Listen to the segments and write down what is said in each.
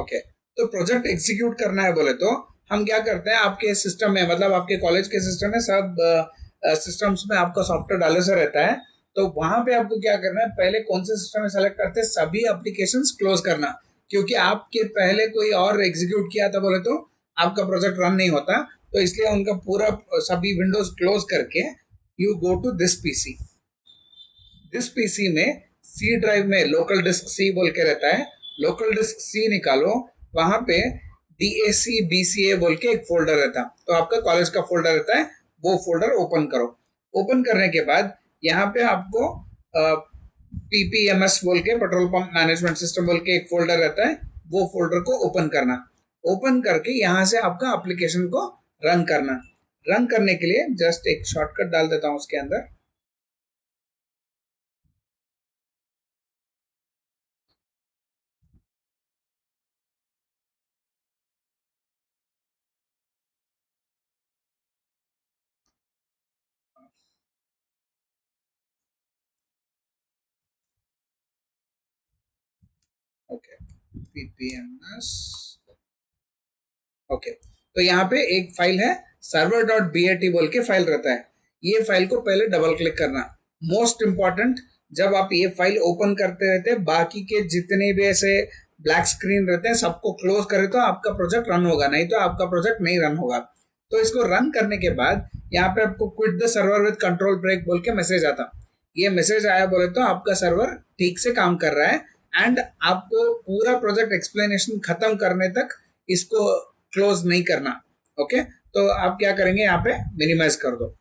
Okay, तो project execute करना है बोले तो हम क्या करते हैं, आपके सिस्टम में मतलब आपके कॉलेज के सिस्टम में सब सिस्टम्स में आपका सॉफ्टवेयर डाले से रहता है। तो वहां पे आपको क्या करना है, पहले कौन से सिस्टम में सेलेक्ट करते हैं, सभी एप्लीकेशंस क्लोज करना, क्योंकि आपके पहले कोई और एग्जीक्यूट किया था बोले तो आपका प्रोजेक्ट रन नहीं होता। तो इसलिए उनका पूरा सभी विंडोज क्लोज करके you go to this PC. This PC में सी ड्राइव में लोकल डिस्क सी बोल के रहता है, लोकल डिस्क सी निकालो, वहां पे DAC BCA बोल के एक फोल्डर रहता है, तो आपका कॉलेज का फोल्डर रहता है, वो फोल्डर ओपन करो। ओपन करने के बाद यहाँ पे आपको PPMS बोल के पेट्रोल पंप मैनेजमेंट सिस्टम बोल के एक फोल्डर रहता है, वो फोल्डर को ओपन करना। ओपन करके यहाँ से आपका एप्लीकेशन को रन करना। रन करने के लिए जस्ट एक शॉर्टकट डाल देता हूँ उसके अंदर। Okay, PPMS। ओके, तो यहाँ पे एक फाइल है server.bat बोल के फाइल रहता है, ये फाइल को पहले डबल क्लिक करना। मोस्ट इंपॉर्टेंट, जब आप ये फाइल ओपन करते रहते हैं, बाकी के जितने भी ऐसे ब्लैक स्क्रीन रहते हैं सबको क्लोज करें तो आपका प्रोजेक्ट रन होगा, नहीं तो आपका प्रोजेक्ट नहीं रन होगा। तो इसको रन करने के बाद यहाँ पे आपको quit the server with control break बोल के मैसेज आता। ये मैसेज आया बोले तो आपका सर्वर ठीक से काम कर रहा है एंड आपको पूरा प्रोजेक्ट एक्सप्लेनेशन खत्म करने तक इसको क्लोज नहीं करना। ओके, तो आप क्या करेंगे, यहाँ पे मिनिमाइज कर दो।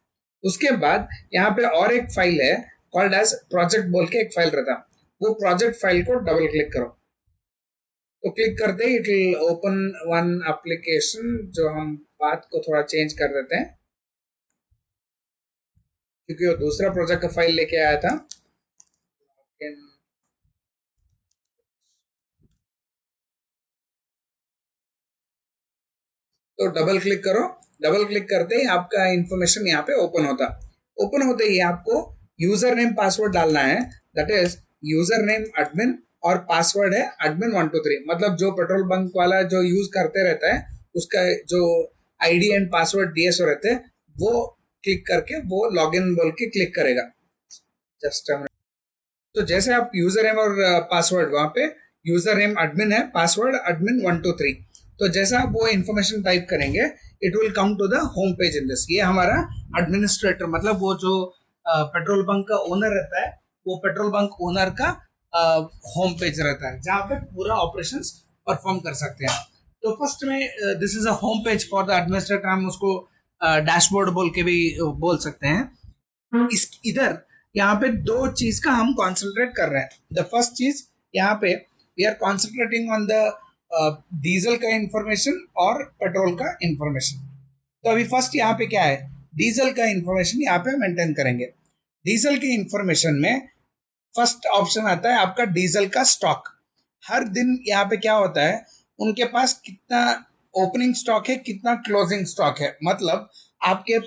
उसके बाद यहाँ पे और एक फाइल है कॉल्ड एज प्रोजेक्ट बोल के एक फाइल रहता, वो प्रोजेक्ट फाइल को डबल क्लिक करो। तो क्लिक करते ही it will open one application, जो हम बात को थोड़ा चेंज कर देते हैं क्योंकि वो दूसरा प्रोजेक्ट का फाइल लेके आया था। तो डबल क्लिक करो, डबल क्लिक करते ही आपका इंफॉर्मेशन यहाँ पे ओपन होता। ओपन होते ही आपको यूजर नेम पासवर्ड डालना है, that is user name admin और पासवर्ड है admin123। मतलब जो पेट्रोल बंक वाला जो यूज करते रहता है उसका जो आईडी एंड पासवर्ड DSO रहते हैं, वो क्लिक करके वो लॉगिन बोल के क्लिक करेगा। जस्ट तो जैसे आप यूजर नेम और पासवर्ड, वहां पे यूजर नेम एडमिन है, पासवर्ड admin123, तो जैसा आप वो इन्फॉर्मेशन टाइप करेंगे it will come to the home page in this. ये हमारा एडमिनिस्ट्रेटर मतलब वो जो पेट्रोल बंक का ओनर रहता है, वो पेट्रोल बंक ओनर का होम पेज रहता है जहाँ पे पूरा ऑपरेशंस परफॉर्म कर सकते हैं। तो फर्स्ट में this is a home page for the administrator, हम उसको डैशबोर्ड बोल के भी बोल सकते हैं। इस इधर यहाँ पे दो चीज का हम कॉन्सेंट्रेट कर रहे हैं। द फर्स्ट चीज यहाँ पे we are concentrating on the diesel का इंफॉर्मेशन और पेट्रोल का इंफॉर्मेशन। तो अभी फर्स्ट यहाँ पे क्या है, डीजल का इंफॉर्मेशन यहाँ पे मेंटेन करेंगे। डीजल के इंफॉर्मेशन में फर्स्ट ऑप्शन आता है आपका डीजल का स्टॉक। हर दिन यहाँ पे क्या होता है, उनके पास कितना ओपनिंग स्टॉक है, कितना क्लोजिंग स्टॉक है। मतलब आपके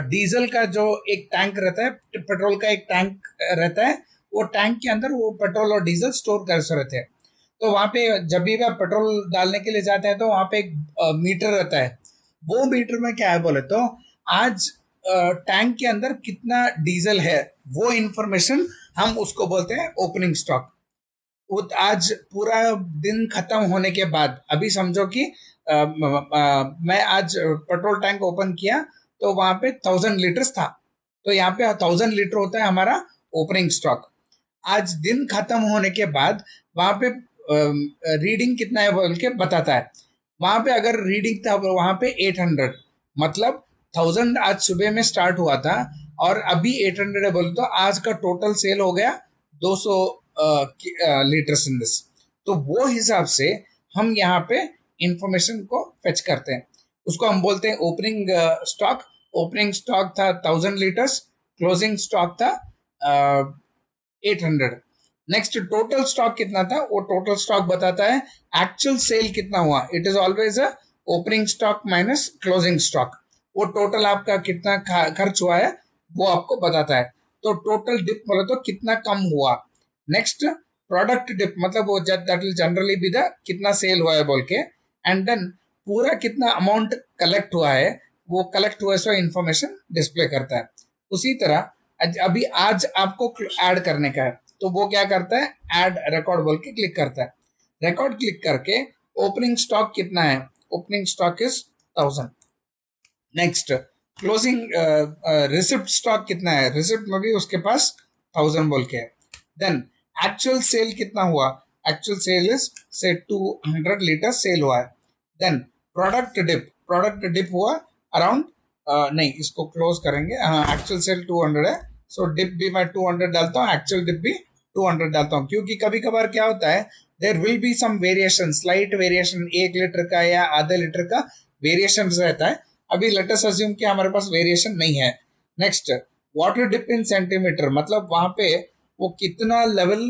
डीजल का जो एक टैंक रहता है, पेट्रोल का एक टैंक रहता है, वो टैंक के अंदर वो पेट्रोल और डीजल स्टोर कर रहते हैं। तो वहां पे जब भी आप पेट्रोल डालने के लिए जाते हैं तो वहां पे एक मीटर रहता है। वो मीटर में क्या है बोले तो आज टैंक के अंदर कितना डीजल है, वो इंफॉर्मेशन हम उसको बोलते हैं ओपनिंग स्टॉक। वो आज पूरा दिन खत्म होने के बाद, अभी समझो कि मैं आज पेट्रोल टैंक ओपन किया तो वहां पे 1000 लीटर्स था, तो यहाँ पे 1000 लीटर होता है हमारा ओपनिंग स्टॉक। आज दिन खत्म होने के बाद वहां पे रीडिंग कितना है बोल के बताता है। वहां पे अगर रीडिंग था वहां पे 800, मतलब 1000 आज सुबह में स्टार्ट हुआ था और अभी 800 है बोले तो आज का टोटल सेल हो गया 200 लीटर्स इन दिस। तो वो हिसाब से हम यहाँ पे इंफॉर्मेशन को फेच करते हैं, उसको हम बोलते हैं ओपनिंग स्टॉक। ओपनिंग स्टॉक था 1000 लीटर्स, क्लोजिंग स्टॉक था 800। नेक्स्ट टोटल स्टॉक कितना था, वो टोटल स्टॉक बताता है। एक्चुअल सेल कितना हुआ, it is always a opening stock minus closing stock. वो टोटल आपका कितना खर्च हुआ है वो आपको बताता है। तो टोटल डिप बोले तो कितना कम हुआ। नेक्स्ट प्रोडक्ट डिप मतलब वो that will generally be the कितना सेल हुआ है बोल के, एंड देन पूरा कितना अमाउंट कलेक्ट हुआ है वो कलेक्ट हुआ सो इंफॉर्मेशन डिस्प्ले करता है। उसी तरह अभी आज आपको ऐड करने का है तो वो क्या करता है, ऐड रिकॉर्ड बोल के क्लिक करता है। रिकॉर्ड क्लिक करके ओपनिंग स्टॉक कितना है, opening stock is 1000। Next closing receipt stock कितना है, रिसिप्ट में भी उसके पास 1000 बोल के है। देन एक्चुअल सेल कितना हुआ, एक्चुअल सेल इज से 200 लीटर सेल हुआ है। देन प्रोडक्ट डिप हुआ अराउंड नहीं इसको क्लोज करेंगे, हाँ एक्चुअल सेल 200 है, सो डिप भी मैं 200 डालता हूँ, एक्चुअल डिप भी 200 डालता हूँ, क्योंकि कभी कभार क्या होता है there will be some variation, slight variation, 1 litre का या आधा लीटर का वेरिएशन रहता है। अभी लेट अस अज्यूम कि हमारे पास वेरिएशन नहीं है। Next water dip in centimetre, मतलब वहां पे वो कितना लेवल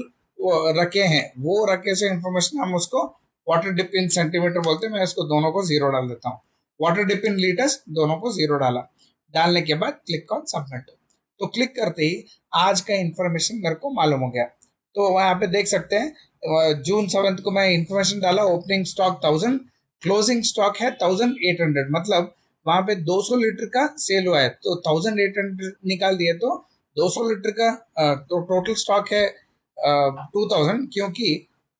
रखे हैं वो रखे से इंफॉर्मेशन हम उसको वाटर डिप इन सेंटीमीटर बोलते हैं। मैं इसको दोनों को 0 डाल देता हूँ, वाटर डिप इन लीटर्स दोनों को 0 डाला। डालने के बाद क्लिक ऑन सबमिट, तो क्लिक करते ही आज का इंफॉर्मेशन मेरे को मालूम हो गया। तो वहां पे देख सकते हैं जून 7 को मैं इंफॉर्मेशन डाला, ओपनिंग स्टॉक 1000, क्लोजिंग स्टॉक है 1800, मतलब वहां पे 200 लीटर का सेल हुआ है तो 1800 निकाल दिए तो 200 लीटर का तो टोटल स्टॉक है 2000, क्योंकि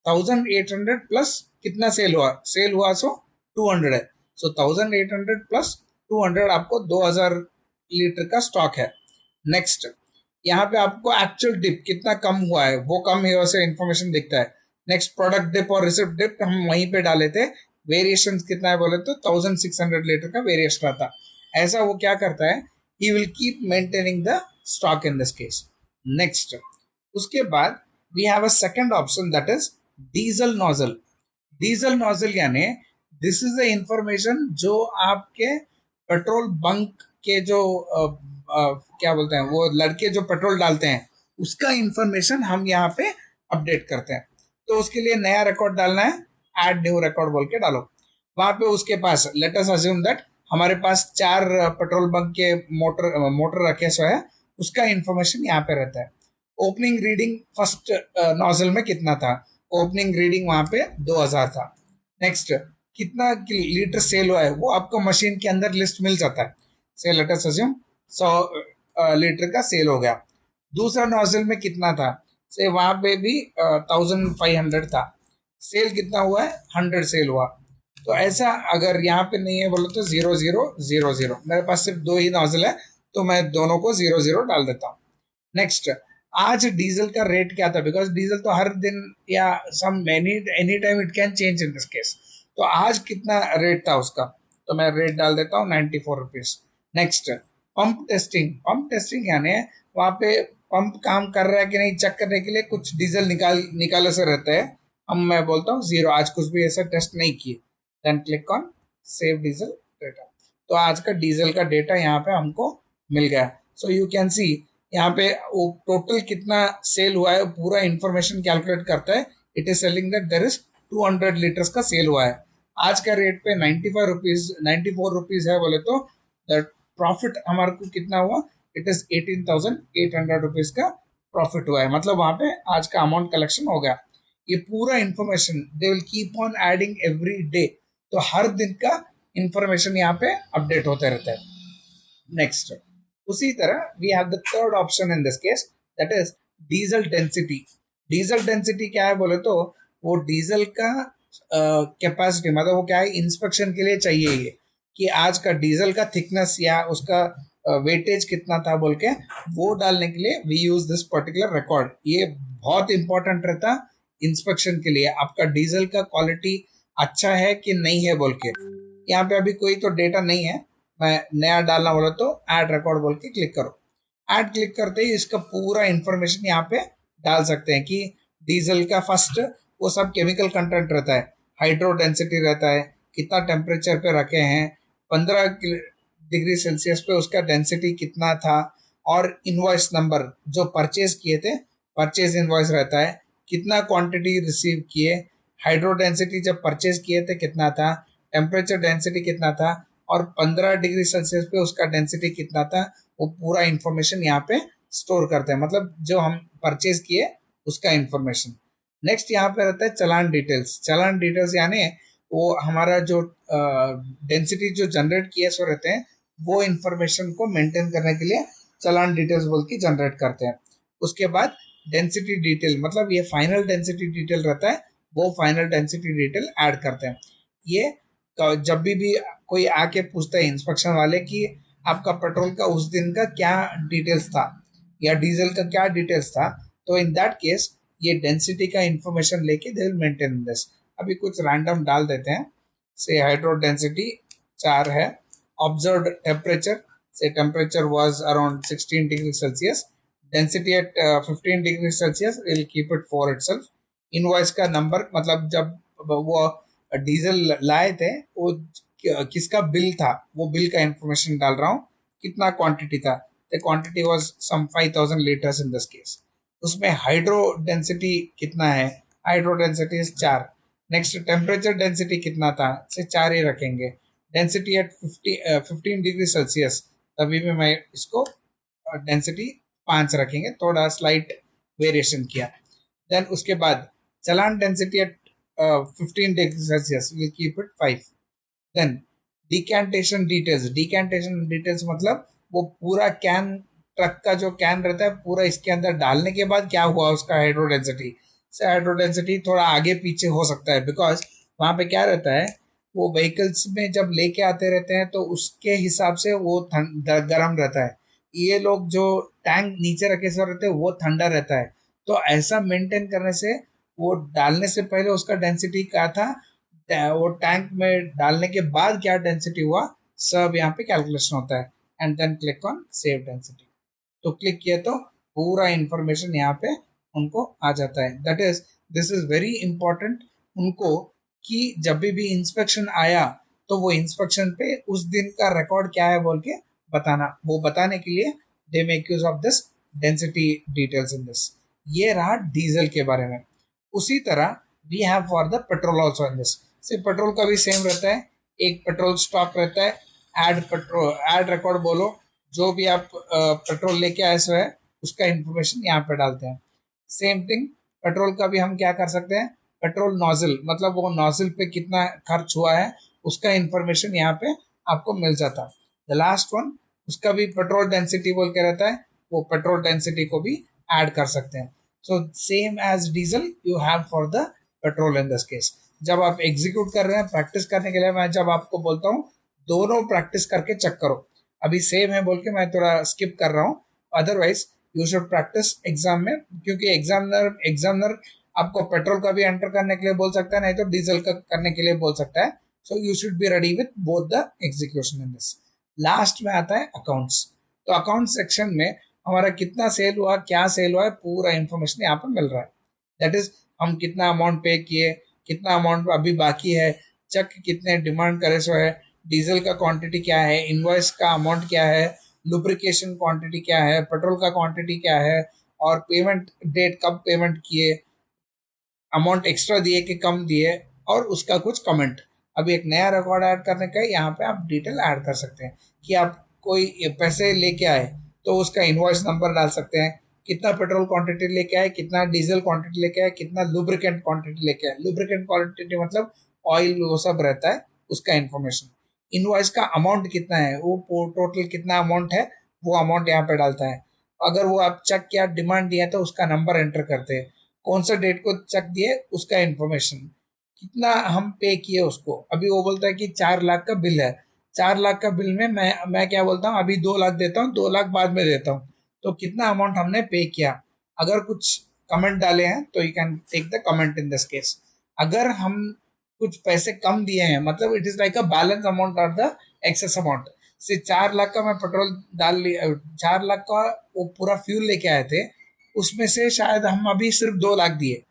1800 प्लस कितना सेल हुआ सो 200 है, सो 1800 प्लस 200 आपको 2000 लीटर का स्टॉक है। नेक्स्ट यहाँ पे आपको एक्चुअल डिप कितना कम हुआ है वो कम ही से इंफॉर्मेशन दिखता है। नेक्स्ट प्रोडक्ट डिप और रिसिप्ट डिप हम वहीं पे डाले थे, वेरिएशन कितना है बोले तो 1600 लीटर का वेरिएशन आता। ऐसा वो क्या करता है, he will keep maintaining the stock in this case. Next उसके बाद we have a second option that is diesel nozzle. Diesel nozzle यानी दिस इज द इंफॉर्मेशन जो आपके पेट्रोल बंक के जो क्या बोलते हैं वो लड़के जो पेट्रोल डालते हैं उसका इंफॉर्मेशन हम यहाँ पे अपडेट करते हैं। तो उसके लिए नया रिकॉर्ड डालना है, ऐड न्यू रिकॉर्ड बोल के डालो। वहां पे उसके पास लेट अस अज्यूम दैट हमारे पास 4 पेट्रोल बंक के मोटर रखे सो है, उसका इंफॉर्मेशन यहाँ पे रहता है। ओपनिंग रीडिंग फर्स्ट नोजल में कितना था, ओपनिंग रीडिंग वहां पे 2000 था। नेक्स्ट कितना लीटर सेल हुआ है वो आपको मशीन के अंदर लिस्ट मिल जाता है। से लेट अस अज्यूम 100 लीटर का सेल हो गया। दूसरा नोजल में कितना था, से वहां पे भी 1500 था, सेल कितना हुआ है 100 सेल हुआ। तो ऐसा अगर यहाँ पे नहीं है बोलो तो 0000, मेरे पास सिर्फ 2 ही नोजल है तो मैं दोनों को 00 डाल देता हूँ। नेक्स्ट आज डीजल का रेट क्या था, बिकॉज डीजल तो हर दिन या some any time it can change in this case, तो आज कितना रेट था उसका, तो मैं रेट डाल देता हूँ 94 रुपीज। नेक्स्ट पंप टेस्टिंग यानी वहाँ पे पंप काम कर रहा है कि नहीं चेक करने के लिए कुछ डीजल निकाले से रहता है, हम मैं बोलता हूँ 0, आज कुछ भी ऐसा टेस्ट नहीं किए। Then click on save diesel data, तो आज का डीजल का डेटा यहाँ पे हमको मिल गया। सो यू कैन सी यहाँ पे टोटल कितना सेल हुआ है पूरा इंफॉर्मेशन कैलकुलेट करता है। It is selling that there is 200 litres का सेल हुआ है, आज का रेट पे 94 रुपीज है बोले तो प्रॉफिट हमारे को कितना हुआ, इट इज 18,800 रुपीज का प्रॉफिट हुआ है, मतलब वहां पे आज का अमाउंट कलेक्शन हो गया। ये पूरा information they will keep on adding every day, तो हर दिन का इंफॉर्मेशन यहाँ पे अपडेट होते रहता है। नेक्स्ट उसी तरह we have the third option in this case that is diesel density. Diesel density क्या है बोले तो वो डीजल का कैपेसिटी, मतलब वो क्या है इंस्पेक्शन के लिए चाहिए ये कि आज का डीजल का थिकनेस या उसका वेटेज कितना था बोल के वो डालने के लिए we use this particular record. ये बहुत इंपॉर्टेंट रहता इंस्पेक्शन के लिए, आपका डीजल का क्वालिटी अच्छा है कि नहीं है बोल के। यहाँ पे अभी कोई तो डेटा नहीं है, मैं नया डालना बोला तो ऐड रिकॉर्ड बोल के क्लिक करो। ऐड क्लिक करते ही इसका पूरा इंफॉर्मेशन यहाँ पे डाल सकते हैं कि डीजल का फर्स्ट वो सब केमिकल कंटेंट रहता है, हाइड्रो डेंसिटी रहता है, कितना टेम्परेचर पे रखे हैं, 15 डिग्री सेल्सियस पे उसका डेंसिटी कितना था, और इनवॉइस नंबर जो परचेज किए थे परचेज इनवॉइस रहता है, कितना क्वांटिटी रिसीव किए, हाइड्रो डेंसिटी जब परचेज किए थे कितना था, टेम्परेचर डेंसिटी कितना था, और 15 डिग्री सेल्सियस पे उसका डेंसिटी कितना था, वो पूरा इंफॉर्मेशन यहाँ पे स्टोर करते हैं, मतलब जो हम परचेज किए उसका इंफॉर्मेशन। नेक्स्ट यहाँ पे रहता है चालान डिटेल्स। चालान डिटेल्स यानी वो हमारा जो डेंसिटी जो जनरेट किए सो रहते हैं वो इंफॉर्मेशन को मेंटेन करने के लिए चालान डिटेल्स बोल के जनरेट करते हैं। उसके बाद डेंसिटी डिटेल, मतलब ये फाइनल डेंसिटी डिटेल रहता है, वो फाइनल डेंसिटी डिटेल ऐड करते हैं। ये जब भी कोई आके पूछता है इंस्पेक्शन वाले कि आपका पेट्रोल का उस दिन का क्या डिटेल्स था या डीजल का क्या डिटेल्स था, तो इन दैट केस ये डेंसिटी का इंफॉर्मेशन लेके दे विल मेंटेन दिस। अभी कुछ रैंडम डाल देते हैं। से हाइड्रो डेंसिटी 4 है। ऑब्जर्व्ड टेम्परेचर, से temperature was around 16 degree Celsius. Density at 15 degree Celsius, will keep it for itself. Invoice का नंबर, मतलब जब वो डीजल लाए थे वो किसका बिल था, वो बिल का इंफॉर्मेशन डाल रहा हूँ। कितना क्वांटिटी था, the quantity was some 5000 litres in this case. उसमें हाइड्रो डेंसिटी कितना है, hydro density is 4। Next temperature density कितना था, से 4 ही रखेंगे। डेंसिटी एट 15 डिग्री सेल्सियस, तभी भी मैं इसको डेंसिटी 5 रखेंगे, थोड़ा स्लाइट वेरिएशन किया। देन उसके बाद चलान density at 15 degree Celsius, will keep it 5। Then decantation details, decantation details मतलब वो पूरा कैन, ट्रक का जो कैन रहता है पूरा इसके अंदर डालने के बाद क्या हुआ उसका हाइड्रो डेंसिटी। से हाइड्रो डेंसिटी थोड़ा आगे पीछे हो सकता है, बिकॉज वहाँ पे क्या रहता है, वो व्हीकल्स में जब लेके आते रहते हैं तो उसके हिसाब से वो गर्म रहता है। ये लोग जो टैंक नीचे रखे से रहते हैं वो ठंडा रहता है। तो ऐसा मेंटेन करने से वो डालने से पहले उसका डेंसिटी क्या था, वो टैंक में डालने के बाद क्या डेंसिटी हुआ, सब यहाँ पे कैलकुलेशन होता है। And then click on save density. तो क्लिक किया तो पूरा इंफॉर्मेशन यहाँ पे उनको आ जाता है। That is, this is very important उनको, कि जब भी इंस्पेक्शन आया तो वो इंस्पेक्शन पे उस दिन का रिकॉर्ड क्या है बोल के बताना। वो बताने के लिए they make use of this density details in this. ये रहा डीजल के बारे में। उसी तरह we have for the petrol also in this. सिर्फ पेट्रोल का भी सेम रहता है, एक पेट्रोल स्टॉक रहता है, ऐड पेट्रोल, ऐड रिकॉर्ड बोलो, जो भी आप पेट्रोल लेके आए सो है उसका इंफॉर्मेशन यहाँ पे डालते हैं। सेम थिंग पेट्रोल का भी हम क्या कर सकते हैं, पेट्रोल नोजल, मतलब वो नोजल पे कितना खर्च हुआ है उसका इंफॉर्मेशन यहाँ पे आपको मिल जाता है। द लास्ट वन, उसका भी पेट्रोल डेंसिटी बोल के रहता है, वो पेट्रोल डेंसिटी को भी ऐड कर सकते हैं। So same as diesel you have for the petrol in this case. जब आप एग्जीक्यूट कर रहे हैं प्रैक्टिस करने के लिए, मैं जब आपको बोलता हूँ दोनों प्रैक्टिस करके चेक करो। अभी सेम है बोल के मैं थोड़ा स्किप कर रहा हूँ, otherwise you should practice exam में, क्योंकि एग्जामिनर आपको पेट्रोल का भी एंटर करने के लिए बोल सकता है, नहीं तो डीजल का करने के लिए बोल सकता है। So you should be ready with both the execution in this. Last में आता है अकाउंट्स। तो अकाउंट सेक्शन में हमारा कितना सेल हुआ, क्या सेल हुआ है, पूरा इंफॉर्मेशन यहाँ पे मिल रहा है। दैट इज, हम कितना अमाउंट पे किए, कितना अमाउंट अभी बाकी है, चेक कितने डिमांड करे सो है, डीजल का क्वांटिटी क्या है, इनवॉइस का अमाउंट क्या है, लुब्रिकेशन क्वांटिटी क्या है, पेट्रोल का क्वांटिटी क्या है, और पेमेंट डेट कब पेमेंट किए, अमाउंट एक्स्ट्रा दिए कि कम दिए, और उसका कुछ कमेंट। अभी एक नया रिकॉर्ड ऐड करने का है, यहाँ पे आप डिटेल ऐड कर सकते हैं कि आप कोई पैसे लेके आए तो उसका इनवॉइस नंबर डाल सकते हैं, कितना पेट्रोल क्वांटिटी लेके आए, कितना डीजल क्वांटिटी लेके आए, कितना लुब्रिकेंट क्वांटिटी लेके आए। लुब्रिकेंट क्वांटिटी मतलब ऑयल वो सब रहता है, उसका इंफॉर्मेशन। इनवॉइस का अमाउंट कितना है, वो टोटल कितना अमाउंट है वो अमाउंट यहाँ पे डालता है। अगर वो आप चेक किया डिमांड दिया तो उसका नंबर एंटर करते हैं, कौन सा डेट को चेक दिए उसका इंफॉर्मेशन, कितना हम पे किए उसको। अभी वो बोलता है कि 4 लाख का बिल है, 4 लाख का बिल में मैं क्या बोलता हूँ, अभी 2 लाख देता हूँ, 2 लाख बाद में देता हूँ। तो कितना अमाउंट हमने पे किया। अगर कुछ कमेंट डाले हैं तो you can take the comment in this case. अगर हम कुछ पैसे कम दिए हैं, मतलब it is like a balance amount और द एक्सेस अमाउंट। से 4 लाख का मैं पेट्रोल डाल लिया, 4 लाख का वो पूरा फ्यूल लेके आए थे, उसमें से शायद हम अभी सिर्फ 2 लाख दिए।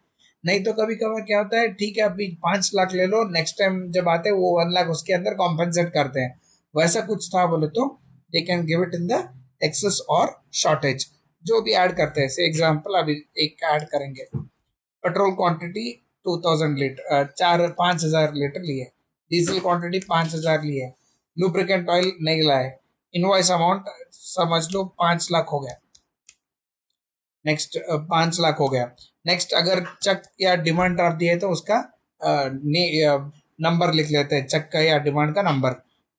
नहीं तो कभी कभार क्या होता है, ठीक है अभी 5 लाख ले लो, नेक्स्ट टाइम जब आते हैं वो 1 लाख उसके अंदर कॉम्पेंसेट करते हैं। वैसा कुछ था बोले तो they can give it in the excess और शॉर्टेज, जो भी ऐड करते हैं। से एग्जाम्पल अभी एक ऐड करेंगे, पेट्रोल क्वांटिटी 2000 लीटर, 5,000 लीटर लिए, डीजल क्वांटिटी 5,000 लिए, लुब्रिकेंट ऑयल नहीं लाए, इनवॉइस अमाउंट समझ लो 5 लाख हो गया। नेक्स्ट 5 लाख हो गया। नेक्स्ट अगर चेक या डिमांड ड्राफ्ट दिए तो उसका नंबर लिख लेते हैं, चेक का या डिमांड का नंबर,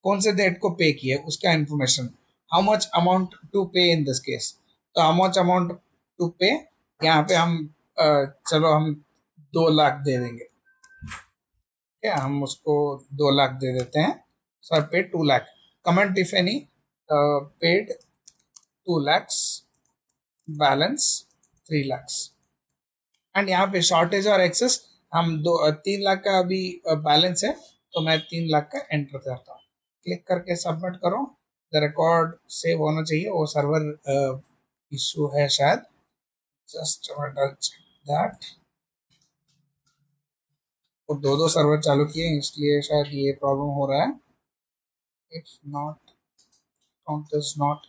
कौन से डेट को पे किए उसका information, how much amount to pay in this case. तो how much amount to pay, यहाँ पे हम चलो हम 2 लाख दे देंगे, क्या हम उसको 2 लाख दे देते हैं। Sir paid 2 lakh, comment if any, paid 2 lakhs, balance 3 lakhs। And यहाँ पे शॉर्टेज और एक्सेस हम 3 लाख का अभी बैलेंस है, तो मैं 3 लाख का एंटर करता हूँ, क्लिक करके सबमिट करो। द रिकॉर्ड सेव होना चाहिए, वो सर्वर इशू है शायद, जस्ट चेक दैट। वो दो दो सर्वर चालू किए इसलिए शायद ये प्रॉब्लम हो रहा है। If not, account is not